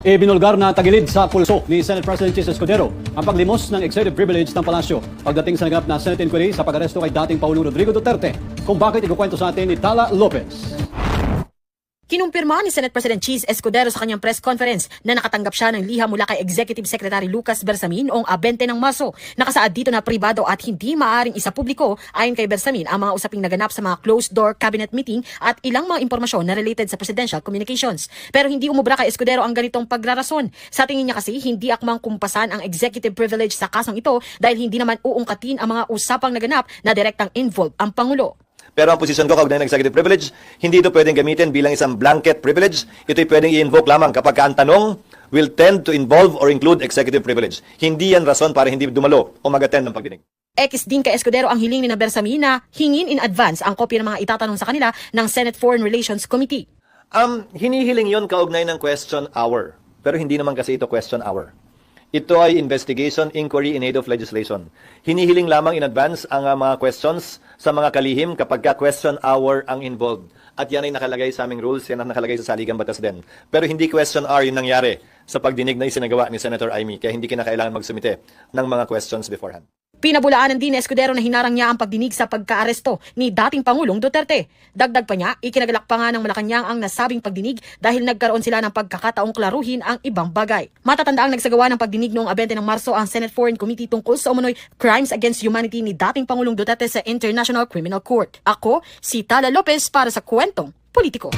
Ibinulgar na tagilid sa pulso ni Senate President Chis Escudero ang paglimos ng executive privilege ng palasyo pagdating sa naganap na Senate inquiry sa pag-aresto kay dating Pangulong Rodrigo Duterte. Kung bakit ikukwento sa atin ni Tala Lopez. Kinumpirma ni Senate President Chis Escudero sa kanyang press conference na nakatanggap siya ng liham mula kay Executive Secretary Lucas Bersamin noong 20 ng Marso. Nakasaad dito na pribado at hindi maaring isapubliko ayon kay Bersamin ang mga usaping naganap sa mga closed-door cabinet meeting at ilang mga impormasyon na related sa presidential communications. Pero hindi umubra kay Escudero ang ganitong pagrarason. Sa tingin niya kasi hindi akmang kumpasan ang executive privilege sa kasong ito dahil hindi naman uungkatin ang mga usapang naganap na direktang involved ang Pangulo. Pero ang posisyon ko kaugnay ng executive privilege, hindi ito pwedeng gamitin bilang isang blanket privilege. Ito'y pwedeng i-invoke lamang kapag ang tanong will tend to involve or include executive privilege. Hindi yan rason para hindi dumalo o mag-attend ng pagdinig. Ekis din kay Escudero ang hiling ni Bersamin na hingin in advance ang kopya ng mga itatanong sa kanila ng Senate Foreign Relations Committee. Hinihiling yon kaugnay ng question hour. Pero hindi naman kasi ito question hour. Ito ay investigation, inquiry in aid of legislation. Hinihiling lamang in advance ang mga questions sa mga kalihim kapag question hour ang involved. At yan ay nakalagay sa aming rules, yan ang nakalagay sa Saligang Batas din. Pero hindi question hour yung nangyari sa pagdinig na isinagawa ni Senator Amy, kaya hindi kinakailangan magsumite ng mga questions beforehand. Pinabulaanan din ni Escudero na hinarang niya ang pagdinig sa pagkaaresto ni dating Pangulong Duterte. Dagdag pa niya, ikinagalak pa nga ng Malacanang ang nasabing pagdinig dahil nagkaroon sila ng pagkakataong klaruhin ang ibang bagay. Matatandaang nagsagawa ng pagdinig noong 20 ng Marso ang Senate Foreign Committee tungkol sa umunoy crimes against humanity ni dating Pangulong Duterte sa International Criminal Court. Ako, si Tala Lopez para sa Kwentong Politiko.